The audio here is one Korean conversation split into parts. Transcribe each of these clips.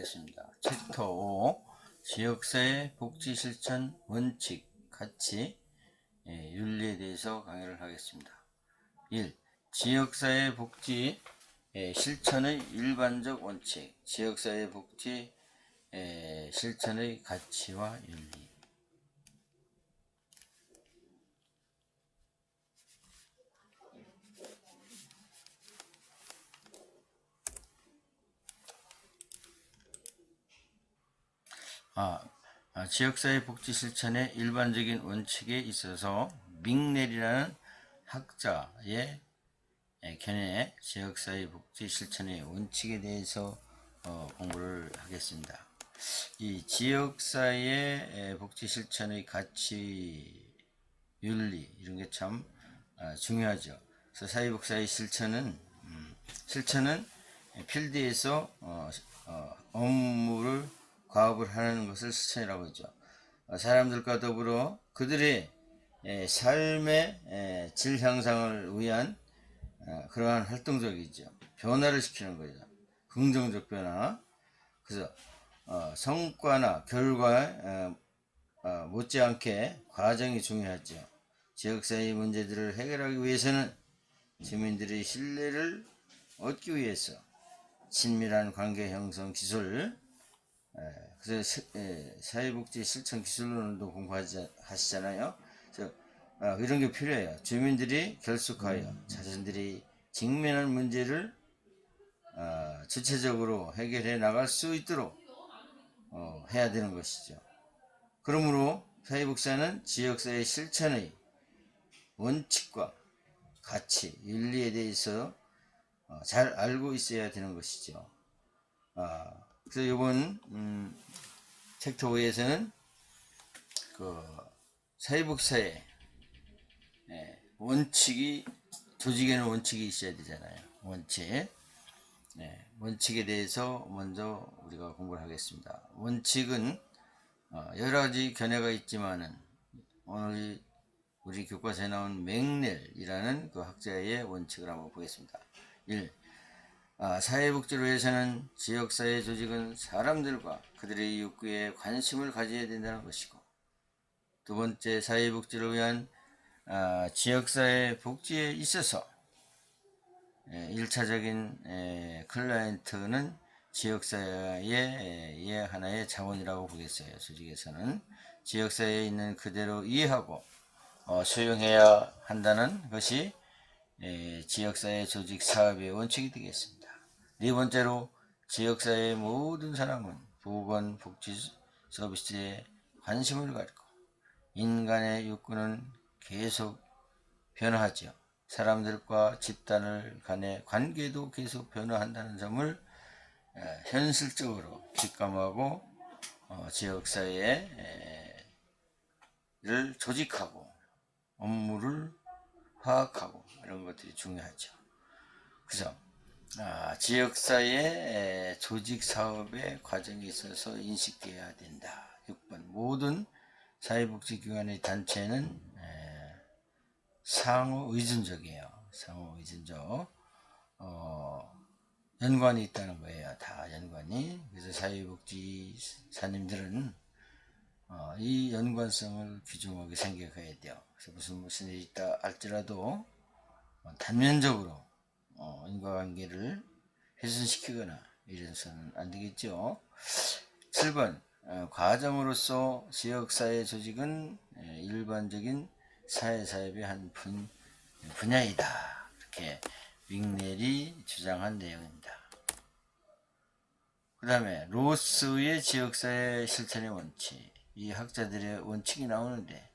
하겠습니다. 챕터 5 지역사회 복지 실천 원칙, 가치, 윤리에 대해서 강의를 하겠습니다. 1. 지역사회 복지 실천의 일반적 원칙, 지역사회 복지 실천의 가치와 윤리. 지역사회 복지 실천의 일반적인 원칙에 있어서 밍넬이라는 학자의 견해 지역사회 복지 실천의 원칙에 대해서 공부를 하겠습니다. 이 지역사회 복지 실천의 가치, 윤리 이런 게 참 중요하죠. 그래서 사회복지의 실천은 필드에서 업무를 과업을 하는 것을 실천이라고 하죠. 사람들과 더불어 그들의 삶의 질 향상을 위한 그러한 활동적이죠. 변화를 시키는 거죠. 긍정적 변화. 그래서 성과나 결과에 못지않게 과정이 중요하죠. 지역사회 문제들을 해결하기 위해서는 주민들의 신뢰를 얻기 위해서 친밀한 관계 형성 기술, 그래서 사회복지 실천 기술론도 공부하시잖아요. 그래서 이런 게 필요해요. 주민들이 결속하여 자신들이 직면한 문제를 주체적으로 해결해 나갈 수 있도록 해야 되는 것이죠. 그러므로 사회복지는 지역사회 실천의 원칙과 가치, 윤리에 대해서 잘 알고 있어야 되는 것이죠. 그래서 이번 챕터 5에서는 그 사회복지사의 원칙이, 조직에는 원칙이 있어야 되잖아요. 원칙에 대해서 먼저 우리가 공부를 하겠습니다. 원칙은 여러 가지 견해가 있지만은 오늘 우리 교과서에 나온 맹넬이라는 그 학자의 원칙을 한번 보겠습니다. 1. 사회복지를 위해서는 지역사회 조직은 사람들과 그들의 욕구에 관심을 가져야 된다는 것이고, 두 번째, 사회복지를 위한 지역사회 복지에 있어서 1차적인 클라이언트는 지역사회의 하나의 자원이라고 보겠어요. 조직에서는 지역사회에 있는 그대로 이해하고 수용해야 한다는 것이 지역사회 조직 사업의 원칙이 되겠습니다. 네 번째로, 지역사회의 모든 사람은 보건, 복지 서비스에 관심을 가지고 인간의 욕구는 계속 변화하죠. 사람들과 집단을 간의 관계도 계속 변화한다는 점을 현실적으로 직감하고 지역사회를 조직하고 업무를 파악하고 이런 것들이 중요하죠. 그래서 지역사회 조직 사업의 과정에 있어서 인식되어야 된다. 6번, 모든 사회복지기관의 단체는 상호 의존적이에요. 상호 의존적. 연관이 있다는 거예요. 다 연관이. 그래서 사회복지사님들은 이 연관성을 귀중하게 생각해야 돼요. 그래서 무슨 일이 있다 할지라도 단면적으로 인과관계를 훼손시키거나 이래서는 안 되겠죠. 7번, 과정으로서 지역사회 조직은 일반적인 사회사업의 한 분야이다. 이렇게 밍넬이 주장한 내용입니다. 그 다음에 로스의 지역사회 실천의 원칙, 이 학자들의 원칙이 나오는데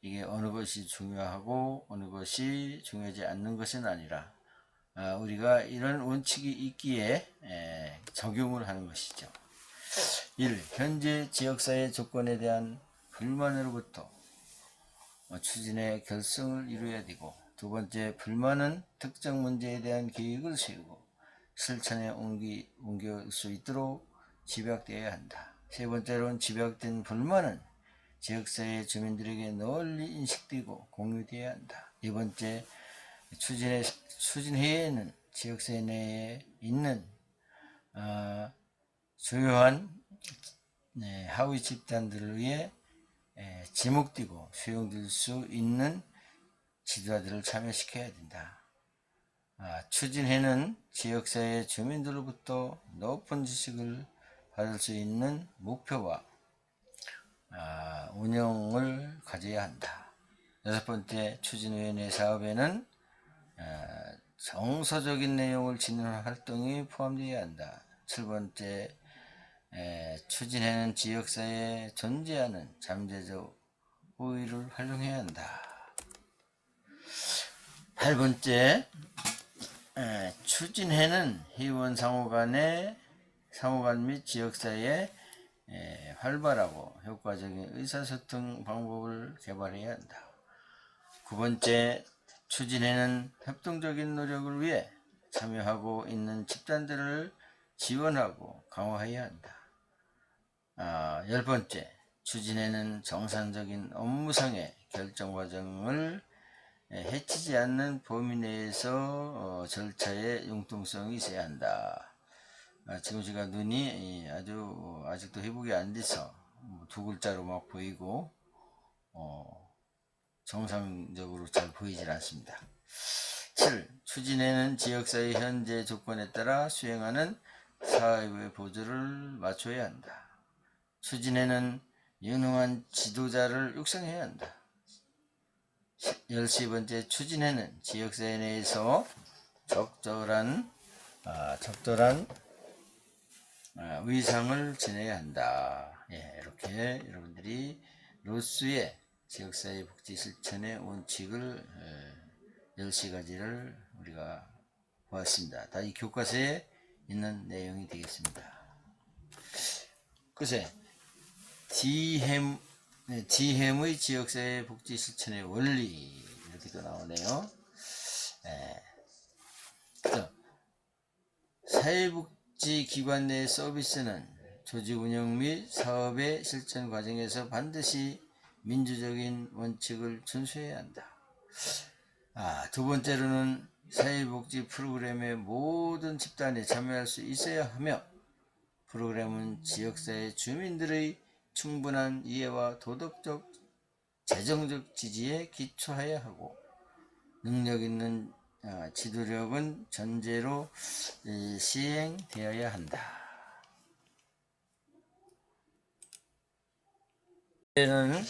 이게 어느 것이 중요하고 어느 것이 중요하지 않는 것은 아니라 우리가 이런 원칙이 있기에 적용을 하는 것이죠. 1. 현재 지역사회 조건에 대한 불만으로부터 추진의 결성을 이루어야 되고, 두 번째, 불만은 특정 문제에 대한 계획을 세우고 실천에 옮길 수 있도록 집약되어야 한다. 세 번째로는 집약된 불만은 지역사회 주민들에게 널리 인식되고 공유되어야 한다. 네 번째, 추진회에는 지역사회 내에 있는 중요한 하위 집단들을 위해 지목되고 수용될 수 있는 지도자들을 참여시켜야 된다. 추진회는 지역사회 주민들로부터 높은 지식을 받을 수 있는 목표와 운영을 가져야 한다. 여섯 번째, 추진위원회 사업에는 정서적인 내용을 짓는 활동이 포함되어야 한다. 7번째, 추진회는 지역사회에 존재하는 잠재적 우위를 활용해야 한다. 8번째, 추진회는 회원 상호간 및 지역사회에 활발하고 효과적인 의사소통 방법을 개발해야 한다. 9번째, 추진회는 협동적인 노력을 위해 참여하고 있는 집단들을 지원하고 강화해야 한다. 10번째, 추진회는 정상적인 업무상의 결정 과정을 해치지 않는 범위 내에서 절차의 융통성이 있어야 한다. 지금 제가 눈이 아직도 회복이 안 돼서 두 글자로 막 보이고 정상적으로 잘 보이질 않습니다. 7. 추진회는 지역사회 현재 조건에 따라 수행하는 사업의 보조를 맞춰야 한다. 추진회는 유능한 지도자를 육성해야 한다. 12번째, 추진회는 지역사회 내에서 적절한 위상을 지내야 한다. 이렇게 여러분들이 로스의 지역사회 복지 실천의 원칙을 10가지를 우리가 보았습니다. 다 이 교과서에 있는 내용이 되겠습니다. 글쎄, 디햄의 지역사회 복지 실천의 원리, 이렇게도 나오네요. 사회복지기관 내 서비스는 조직 운영 및 사업의 실천 과정에서 반드시 민주적인 원칙을 준수해야 한다. 두 번째로는 사회복지 프로그램의 모든 집단이 참여할 수 있어야 하며, 프로그램은 지역사회 주민들의 충분한 이해와 도덕적, 재정적 지지에 기초해야 하고, 능력 있는 지도력은 전제로 시행되어야 한다. 는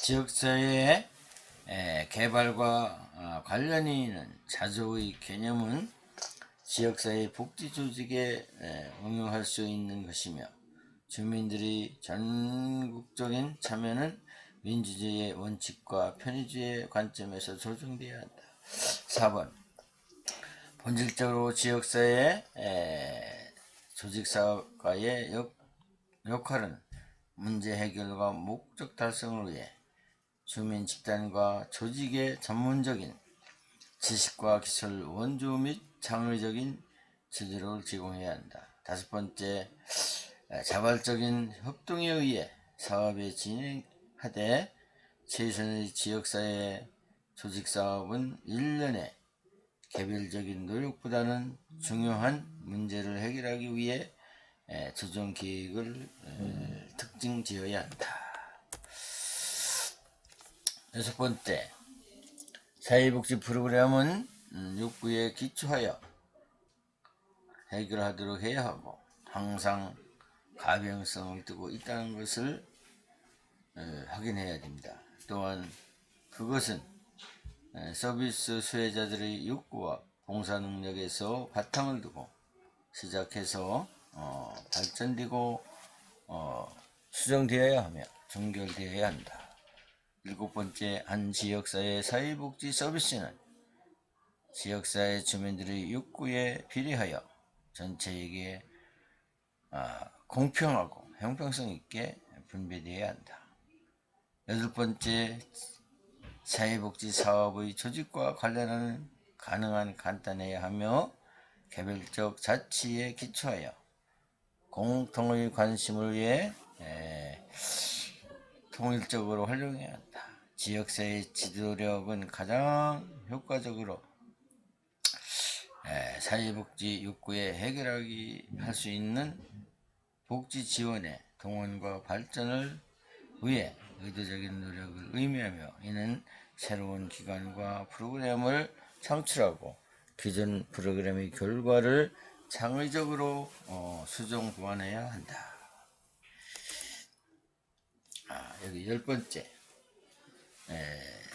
지역사회의 개발과 관련이 있는 자조의 개념은 지역사회 복지조직에 응용할 수 있는 것이며, 주민들의 전국적인 참여는 민주주의의 원칙과 편의주의의 관점에서 조정되어야 한다. 4번, 본질적으로 지역사회 조직사업가의 역할은 문제 해결과 목적 달성을 위해 주민 집단과 조직의 전문적인 지식과 기술 원조 및 창의적인 지도력을 제공해야 한다. 5번째, 자발적인 협동에 의해 사업에 진행하되 최선의 지역사회 조직사업은 일련의 개별적인 노력보다는 중요한 문제를 해결하기 위해 조정 계획을 특징 지어야 한다. 6번째, 사회복지 프로그램은 욕구에 기초하여 해결하도록 해야 하고 항상 가병성을 두고 있다는 것을 확인해야 됩니다. 또한 그것은 서비스 수혜자들의 욕구와 봉사 능력에서 바탕을 두고 시작해서 발전되고 수정되어야 하며 종결되어야 한다. 7번째, 한 지역사회 사회복지 서비스는 지역사회 주민들의 욕구에 비례하여 전체에게 공평하고 형평성 있게 분배되어야 한다. 8번째, 사회복지 사업의 조직과 관련은 가능한 간단해야 하며 개별적 자치에 기초하여 공통의 관심을 위해 통일적으로 활용해야 한다. 지역사회 지도력은 가장 효과적으로 사회복지 욕구에 해결하기 할 수 있는 복지 지원의 동원과 발전을 위해 의도적인 노력을 의미하며 이는 새로운 기관과 프로그램을 창출하고 기존 프로그램의 결과를 창의적으로 수정 보완해야 한다. 여기 10번째,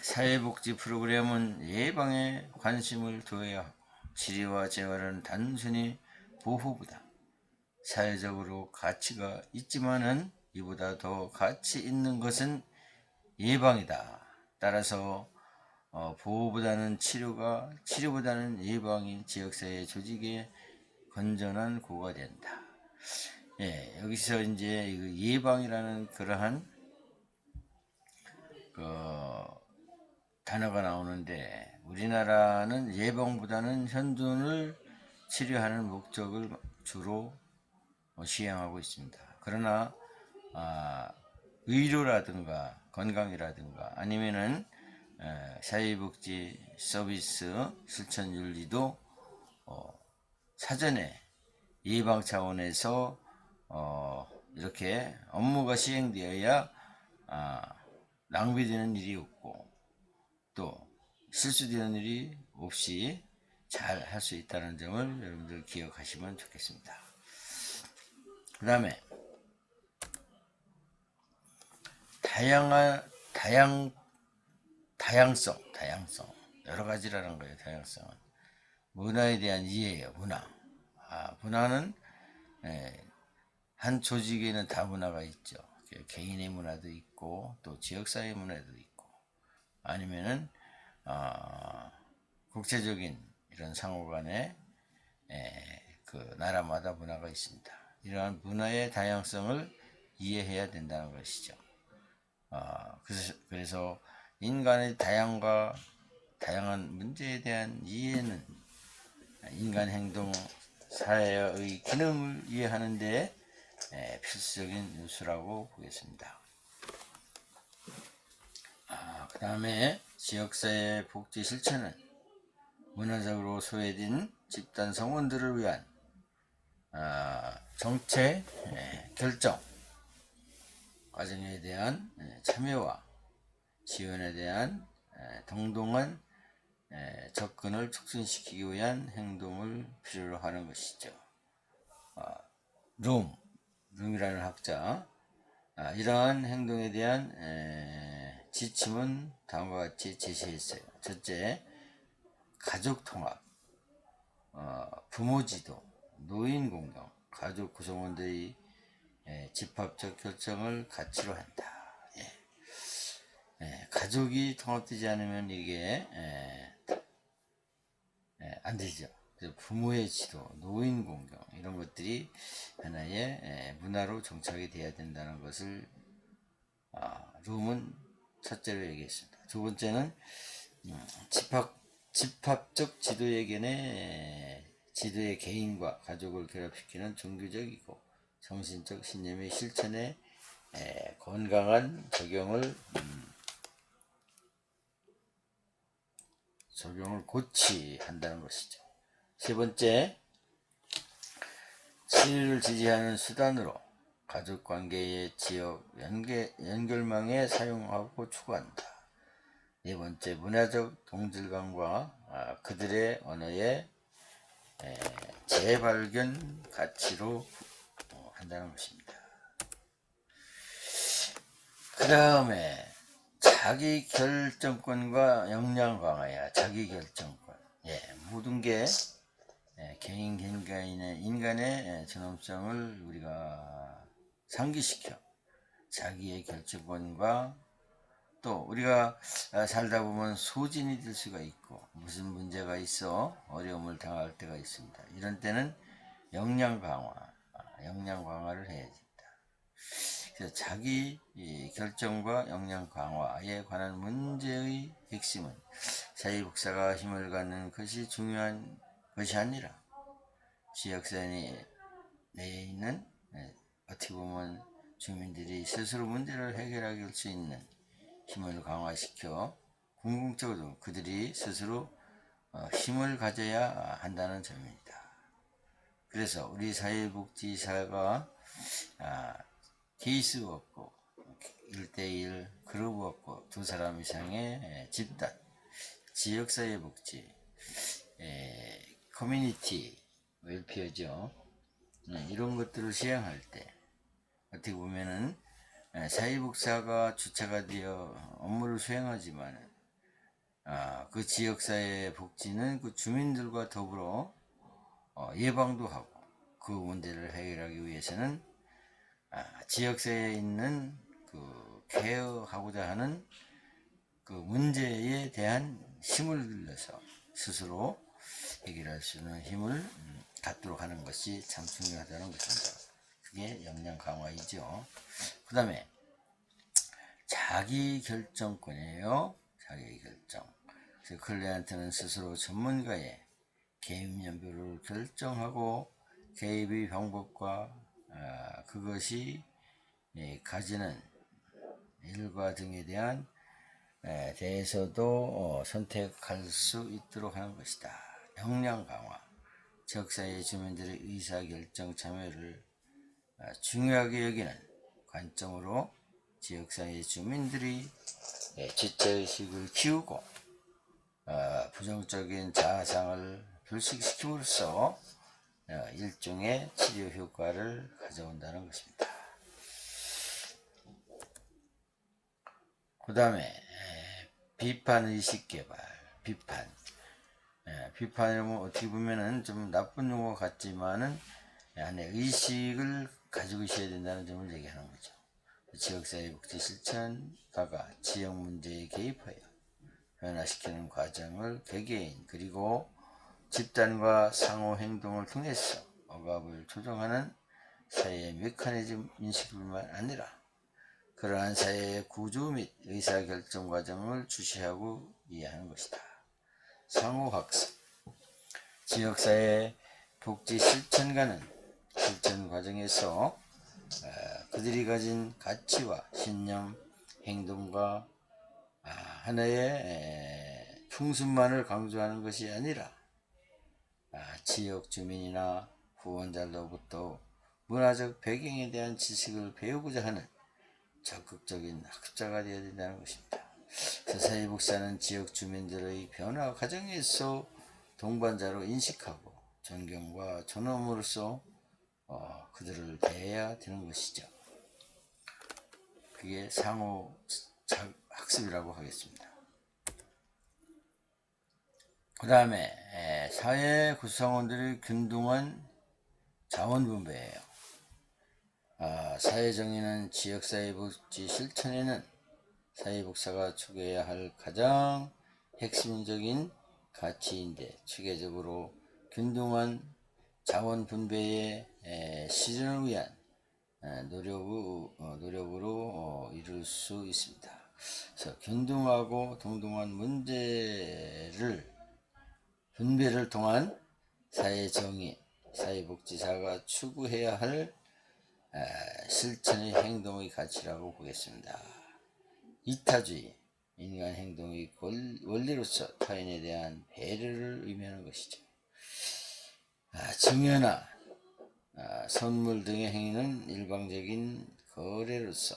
사회복지 프로그램은 예방에 관심을 두어야 하고 치료와 재활은 단순히 보호보다 사회적으로 가치가 있지만은 이보다 더 가치 있는 것은 예방이다. 따라서 보호보다는 치료보다는 예방이 지역사회 조직의 건전한 고가 된다. 여기서 이제 예방이라는 그러한 단어가 나오는데, 우리나라는 예방보다는 현존을 치료하는 목적을 주로 시행하고 있습니다. 그러나 의료라든가 건강이라든가 아니면은 사회복지 서비스 실천 윤리도 사전에 예방 차원에서 이렇게 업무가 시행되어야 낭비되는 일이 없고 또 실수되는 일이 없이 잘 할 수 있다는 점을 여러분들 기억하시면 좋겠습니다. 그 다음에 다양성 여러 가지라는 거예요. 다양성은 문화에 대한 이해예요. 문화는 한 조직에는 다 문화가 있죠. 개인의 문화도 있고 또 지역사회 문화도 있고 아니면은 국제적인 이런 상호간에 그 나라마다 문화가 있습니다. 이러한 문화의 다양성을 이해해야 된다는 것이죠. 그래서 인간의 다양한 문제에 대한 이해는 인간 행동 사회의 기능을 이해하는 데 필수적인 요소라고 보겠습니다. 그 다음에 지역사회 복지 실천은 문화적으로 소외된 집단 성원들을 위한 정책 결정 과정에 대한 참여와 지원에 대한 동등한 접근을 촉진시키기 위한 행동을 필요로 하는 것이죠. 룸이라는 학자 이러한 행동에 대한 지침은 다음과 같이 제시했어요. 첫째, 가족 통합, 부모 지도, 노인 공경, 가족 구성원들의 집합적 결정을 가치로 한다. 가족이 통합되지 않으면 이게 안 되죠. 그래서 부모의 지도, 노인 공경 이런 것들이 하나의 문화로 정착이 돼야 된다는 것을 룸은 첫째로 얘기했습니다. 두 번째는 집합적 지도의 개인과 가족을 결합시키는 종교적이고 정신적 신념의 실천에 건강한 적용을 고취한다는 것이죠. 세 번째, 친일을 지지하는 수단으로 가족관계의 지역 연결망에 사용하고 추구한다. 네 번째, 문화적 동질감과 그들의 언어의 재발견 가치로 한다는 것입니다. 그 다음에 자기 결정권과 역량 강화야. 자기 결정권. 모든 게 인간의 존엄성을 우리가 상기시켜 자기의 결정권과 또 우리가 살다 보면 소진이 될 수가 있고 무슨 문제가 있어 어려움을 당할 때가 있습니다. 이런 때는 역량 강화를 해야 됩니다. 그래서 자기 결정과 역량 강화에 관한 문제의 핵심은 사회복사가 힘을 갖는 것이 중요한 것이 아니라 지역사회 내에 있는 어떻게 보면 주민들이 스스로 문제를 해결할 수 있는 힘을 강화시켜 궁극적으로 그들이 스스로 힘을 가져야 한다는 점입니다. 그래서 우리 사회복지사가 케이스 워크, 1대1 그룹 워크, 두 사람 이상의 집단, 지역사회복지, 커뮤니티 웰페어죠. 이런 것들을 시행할 때 어떻게 보면은 사회복지사가 주체가 되어 업무를 수행하지만 그 지역사회 복지는 그 주민들과 더불어 예방도 하고 그 문제를 해결하기 위해서는 지역사회에 있는 그 케어하고자 하는 그 문제에 대한 힘을 들여서 스스로 해결할 수 있는 힘을 갖도록 하는 것이 참 중요하다는 것입니다. 그게 역량 강화이죠. 그 다음에 자기 결정권이에요. 자기 결정. 그래서 클리언트는 스스로 전문가의 개입 연표를 결정하고 개입의 방법과 그것이 가지는 일과 등에 대한 대해서도 선택할 수 있도록 하는 것이다. 역량 강화. 지역사회 주민들의 의사결정 참여를 중요하게 여기는 관점으로 지역사회 주민들이 주체의식을 키우고 부정적인 자아상을 불식시킴으로써 일종의 치료 효과를 가져온다는 것입니다. 그 다음에 비판의식 개발. 비판이면 어떻게 보면은 좀 나쁜 용어 같지만은 안에 의식을 가지고 있어야 된다는 점을 얘기하는 거죠. 지역사회 복지 실천가가 지역 문제에 개입하여 변화시키는 과정을 개개인 그리고 집단과 상호 행동을 통해서 억압을 조정하는 사회의 메커니즘 인식뿐만 아니라 그러한 사회의 구조 및 의사결정 과정을 주시하고 이해하는 것이다. 상호학습. 지역사회 복지 실천가는 실천 과정에서 그들이 가진 가치와 신념, 행동과 하나의 풍습만을 강조하는 것이 아니라 지역 주민이나 후원자로부터 문화적 배경에 대한 지식을 배우고자 하는 적극적인 학자가 되어야 된다는 것입니다. 사회복지사는 지역 주민들의 변화 과정에서 동반자로 인식하고 존경과 존엄으로써 그들을 대해야 되는 것이죠. 그게 상호 학습이라고 하겠습니다. 그 다음에 사회 구성원들의 균등한 자원 분배예요. 사회정의는 지역사회복지 실천에는 사회복지사가 추구해야 할 가장 핵심적인 가치인데 체계적으로 균등한 자원 분배의 실현을 위한 노력으로 이룰 수 있습니다. 그래서 균등하고 동등한 분배를 통한 사회정의, 사회복지사가 추구해야 할 실천의 행동의 가치라고 보겠습니다. 이타주의, 인간 행동의 원리로서 타인에 대한 배려를 의미하는 것이죠. 증여나 선물 등의 행위는 일방적인 거래로서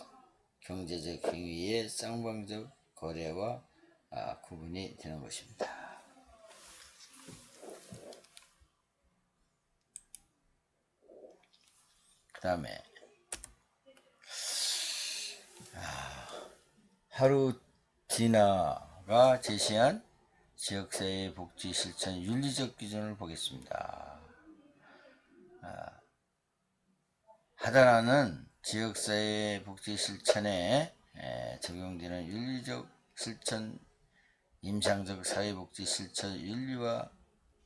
경제적 행위의 쌍방적 거래와 구분이 되는 것입니다. 그 다음에 하루디나가 제시한 지역사회 복지 실천 윤리적 기준을 보겠습니다. 하단하는 지역사회 복지 실천에 적용되는 윤리적 실천, 임상적 사회복지 실천 윤리와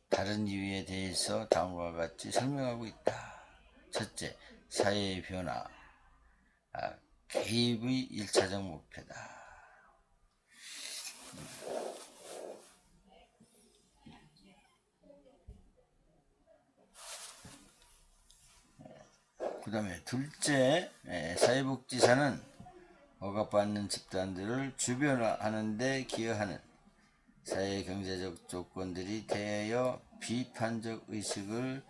다른 이유에 대해서 다음과 같이 설명하고 있다. 첫째, 사회의 변화, 개입의 1차적 목표다. 그 다음에 둘째, 사회복지사는 억압받는 집단들을 주변화하는 데 기여하는 사회 경제적 조건들이 대하여 비판적 의식을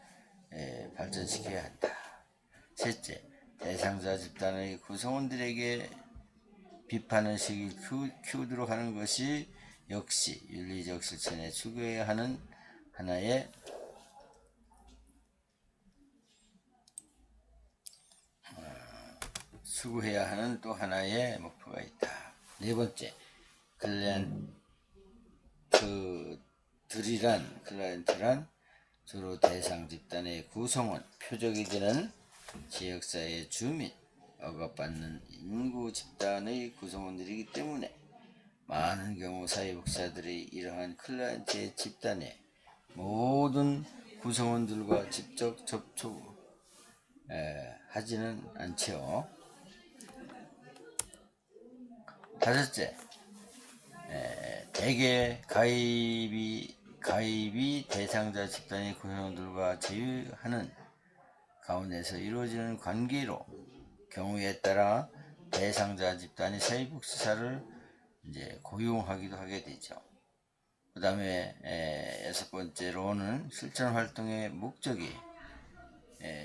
발전시켜야 한다. 셋째, 대상자 집단의 구성원들에게 비판의식을 키우도록 하는 것이 역시 윤리적 실천에 추구해야 하는 하나의 또 하나의 목표가 있다. 네 번째, 클라이언트란 주로 대상 집단의 구성원, 표적이 되는 지역사회 주민, 억압받는 인구 집단의 구성원들이기 때문에 많은 경우 사회복지사들이 이러한 클라이언트의 집단의 모든 구성원들과 직접 하지는 않죠. 다섯째, 대개 가입이 대상자 집단의 구성원들과 제휴하는 가운데서 이루어지는 관계로 경우에 따라 대상자 집단이 사회복지사를 이제 고용하기도 하게 되죠. 그 다음에 여섯 번째로는 실천 활동의 목적이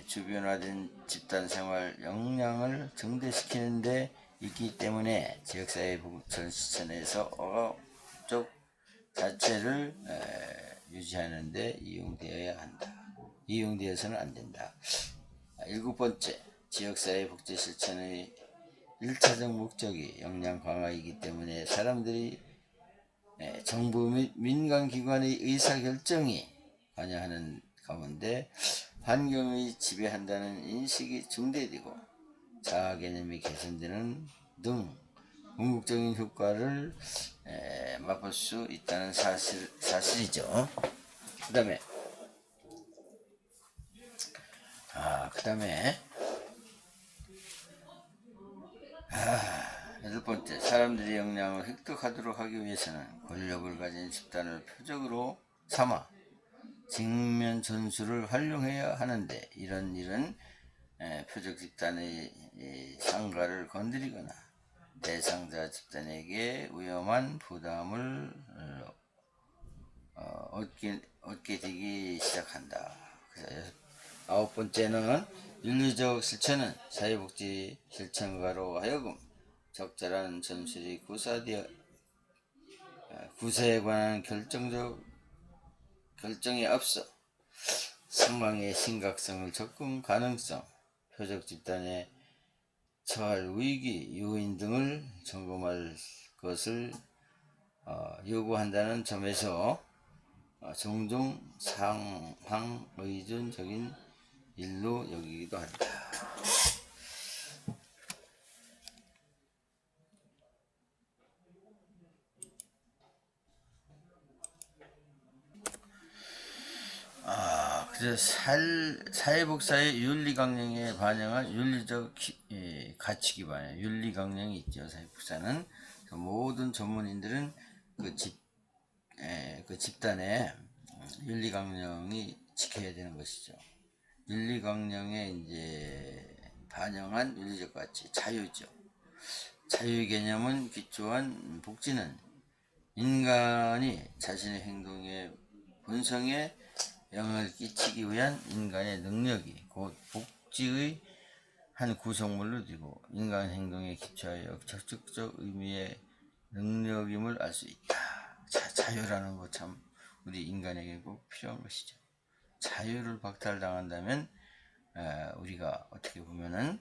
주변화된 집단 생활 역량을 증대시키는 데 있기 때문에 지역사회 복전 실천에서 억압적 자체를 유지하는 데 이용되어서는 안 된다. 일곱 번째, 지역사회 복지 실천의 1차적 목적이 역량 강화이기 때문에 사람들이 정부 및 민간기관의 의사결정이 관여하는 가운데 환경의 지배한다는 인식이 증대되고 자아 개념이 개선되는 등 궁극적인 효과를 맛볼 수 있다는 사실이죠. 그 다음에 여덟 번째, 사람들이 역량을 획득하도록 하기 위해서는 권력을 가진 집단을 표적으로 삼아 직면 전술을 활용해야 하는데 이런 일은 표적 집단의 상가를 건드리거나 대상자 집단에게 위험한 부담을 얻게 되기 시작한다. 그래서 아홉 번째는 윤리적 실천은 사회복지 실천가로 하여금 적절한 전술이 구사에 관한 결정에 앞서 상황의 심각성을 접근 가능성, 표적 집단에 처할 위기 요인 등을 점검할 것을 요구한다는 점에서 종종 상황 의존적인 일로 여기기도 한다. 그래서 사회복사의 윤리강령에 반영한 윤리적 가치 기반의 윤리강령이 있죠. 사회복사는 모든 전문인들은 그 집단의 윤리강령이 지켜야 되는 것이죠. 윤리강령에 이제 반영한 윤리적 가치, 자유죠. 자유 개념은 기초한 복지는 인간이 자신의 행동의 본성에 영향을 끼치기 위한 인간의 능력이 곧 복지의 한 구성물로 되고 인간 행동에 기초하여 적극적 의미의 능력임을 알 수 있다. 자유라는 것 참 우리 인간에게 꼭 필요한 것이죠. 자유를 박탈당한다면 우리가 어떻게 보면은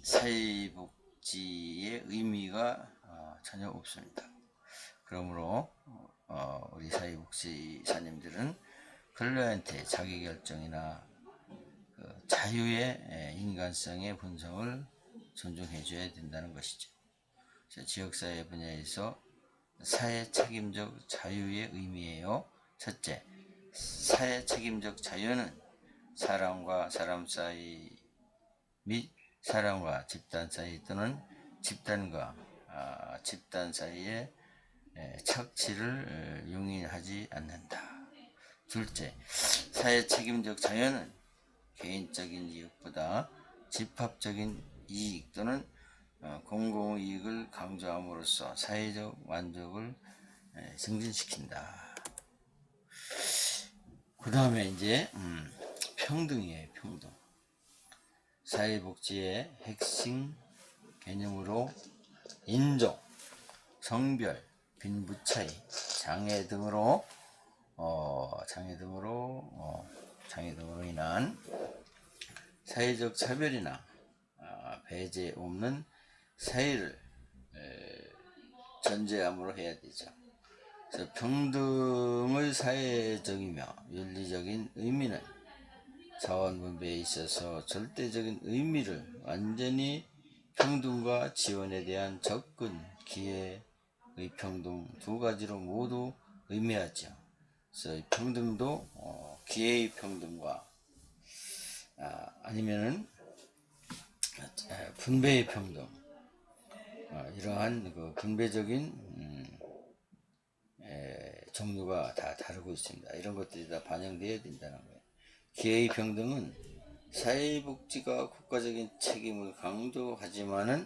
사회복지의 의미가 전혀 없습니다. 그러므로 우리 사회복지사님들은 클라이언트의 자기결정이나 자유의 인간성의 본성을 존중해 줘야 된다는 것이죠. 지역사회 분야에서 사회 책임적 자유의 의미예요. 첫째, 사회 책임적 자유는 사람과 사람 사이 및 사람과 집단 사이 또는 집단과 집단 사이의 착취를 용인하지 않는다. 둘째, 사회 책임적 자유는 개인적인 이익보다 집합적인 이익 또는 공공이익을 강조함으로써 사회적 만족을 증진시킨다. 그 다음에 이제 평등이에요. 평등. 사회복지의 핵심 개념으로 인종, 성별, 빈부 차이, 장애 등으로 인한 사회적 차별이나 배제 없는 사회를 전제함으로 해야 되죠. 그래서 평등의 사회적이며 윤리적인 의미는 자원분배에 있어서 절대적인 의미를 완전히 평등과 지원에 대한 접근, 기회의 평등 두 가지로 모두 의미하죠. 그래서 평등도 기회의 평등과 아니면은 분배의 평등, 이러한 그 분배적인 종류가 다 다르고 있습니다. 이런 것들이 다 반영되어야 된다는 거예요. 기회의 평등은 사회복지가 국가적인 책임을 강조하지만은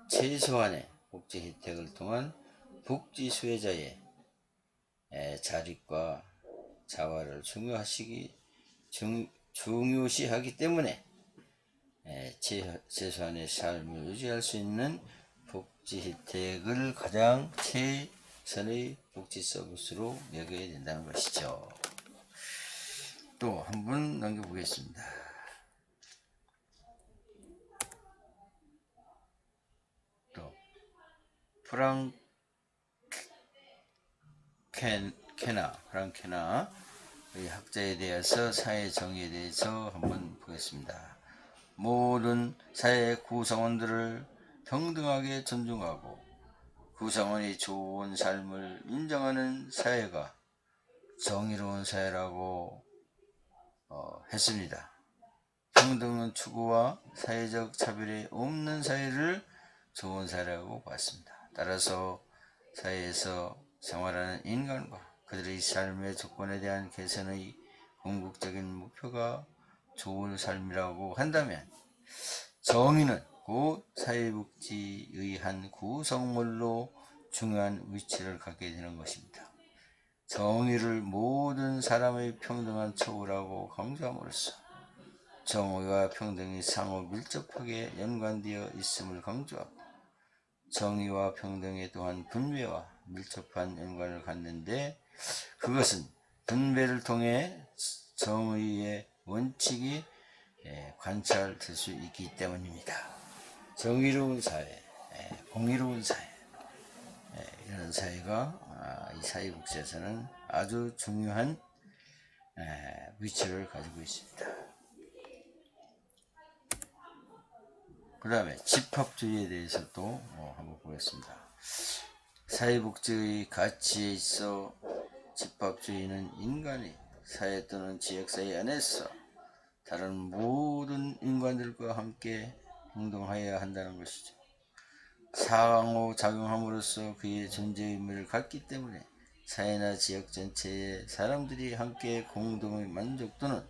최소한의 복지 혜택을 통한 복지 수혜자의 자립과 자활을 중요시하기 때문에 최소한의 삶을 유지할 수 있는 복지 혜택을 가장 최선의 복지 서비스로 여겨야 된다는 것이죠. 또 한 번 넘겨보겠습니다. 또 프랑케나 의 학자에 대해서 사회 정의에 대해서 한번 보겠습니다. 모든 사회 구성원들을 평등하게 존중하고 구성원이 좋은 삶을 인정하는 사회가 정의로운 사회라고 했습니다. 평등은 추구와 사회적 차별이 없는 사회를 좋은 사회라고 봤습니다. 따라서 사회에서 생활하는 인간과 그들의 삶의 조건에 대한 개선의 궁극적인 목표가 좋은 삶이라고 한다면 정의는 곧 사회복지의 한 구성물로 중요한 위치를 갖게 되는 것입니다. 정의를 모든 사람의 평등한 처우라고 강조함으로써 정의와 평등이 상호 밀접하게 연관되어 있음을 강조하고 정의와 평등에 또한 분배와 밀접한 연관을 갖는데 그것은 분배를 통해 정의의 원칙이 관찰될 수 있기 때문입니다. 정의로운 사회, 공의로운 사회, 이런 사회가 이 사회복지에서는 아주 중요한 위치를 가지고 있습니다. 그 다음에 집합주의에 대해서 또 한번 보겠습니다. 사회복지의 가치에 있어 집합주의는 인간이 사회 또는 지역사회 안에서 다른 모든 인간들과 함께 행동하여야 한다는 것이죠. 상호작용함으로써 그의 존재 의미를 갖기 때문에 사회나 지역 전체의 사람들이 함께 공동의 만족 또는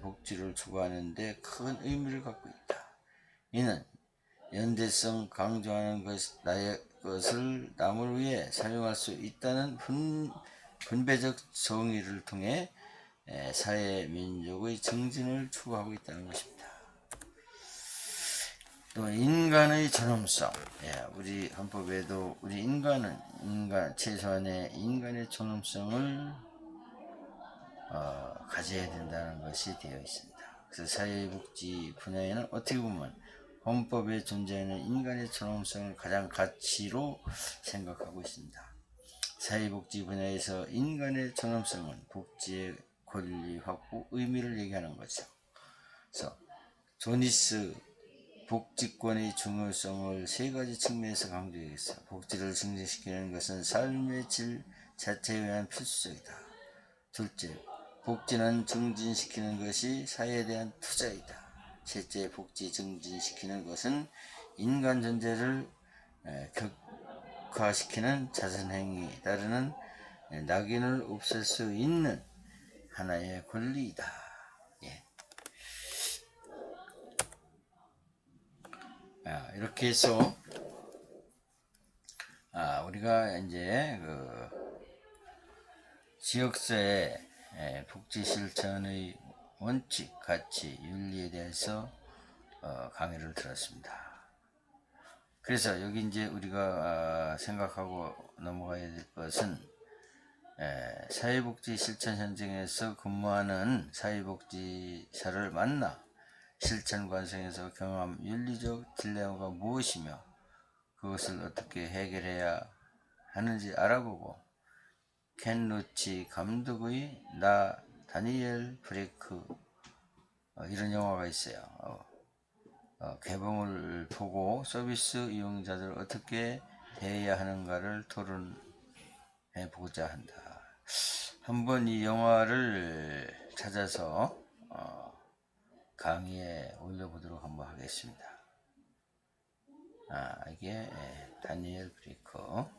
복지를 추구하는 데 큰 의미를 갖고 있다. 이는 연대성 강조하는 나의 것을 남을 위해 사용할 수 있다는 분배적 정의를 통해 사회 민족의 정진을 추구하고 있다는 것입니다. 또 인간의 존엄성, 우리 헌법에도 우리 인간은 최소한의 인간의 존엄성을 가져야 된다는 것이 되어 있습니다. 그래서 사회복지 분야에는 어떻게 보면 헌법에 존재하는 인간의 존엄성을 가장 가치로 생각하고 있습니다. 사회복지 분야에서 인간의 존엄성은 복지의 권리 확보 의미를 얘기하는 거죠. 그래서 조니스 복지권의 중요성을 세 가지 측면에서 강조하겠어요. 복지를 증진시키는 것은 삶의 질 자체에 의한 필수적이다. 둘째, 복지는 증진시키는 것이 사회에 대한 투자이다. 셋째, 복지 증진시키는 것은 인간 존재를 격화시키는 자선행위에 따르는 낙인을 없앨 수 있는 하나의 권리이다. 이렇게 해서 우리가 이제 그 지역사회 복지 실천의 원칙, 가치, 윤리에 대해서 강의를 들었습니다. 그래서 여기 이제 우리가 생각하고 넘어가야 될 것은 사회복지 실천 현장에서 근무하는 사회복지사를 만나 실천 과정에서 경험한 윤리적 딜레마가 무엇이며 그것을 어떻게 해결해야 하는지 알아보고 켄 로치 감독의 나 다니엘 브레이크 이런 영화가 있어요. 개봉을 보고 서비스 이용자들을 어떻게 대해야 하는가를 토론해 보고자 한다. 한번 이 영화를 찾아서 강의에 올려보도록 한번 하겠습니다. 이게 다니엘 브레이커.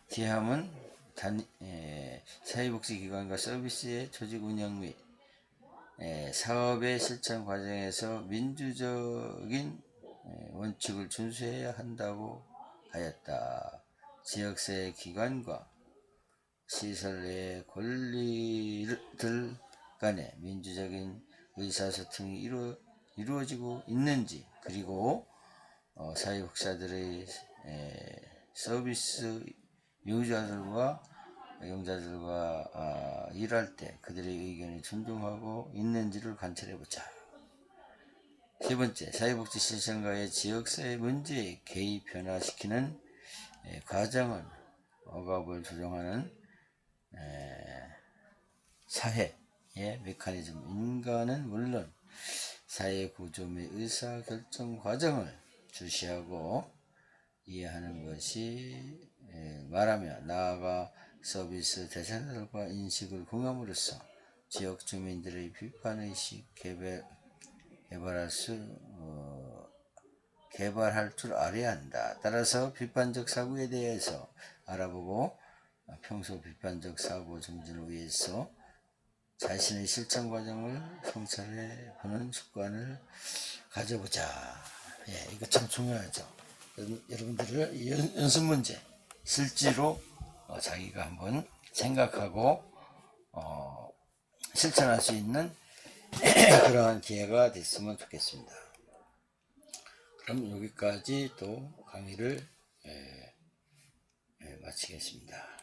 디함은 사회복지기관과 서비스의 조직 운영 및 사업의 실천 과정에서 민주적인 원칙을 준수해야 한다고 하였다. 지역사회 기관과 시설 내 권리들 간의 민주적인 의사소통이 이루어지고 있는지, 그리고 사회복지사들의 서비스 용자들과 일할 때 그들의 의견을 존중하고 있는지를 관찰해보자. 세 번째, 사회복지 실천과의 지역사회 문제에 개입 변화시키는 과정은 억압을 조정하는 사회의 메커니즘, 인간은 물론 사회 구조 및 의사결정 과정을 주시하고 이해하는 것이 말하며 나아가 서비스 대상자들과 인식을 공감으로써 지역 주민들의 비판의식 개발할 줄 알아야 한다. 따라서 비판적 사고에 대해서 알아보고 평소 비판적 사고 정진을 위해서 자신의 실천 과정을 성찰해 보는 습관을 가져보자. 이거 참 중요하죠. 여러분들을 연습 문제 실제로 자기가 한번 생각하고 실천할 수 있는 그러한 기회가 됐으면 좋겠습니다. 그럼 여기까지 또 강의를 마치겠습니다.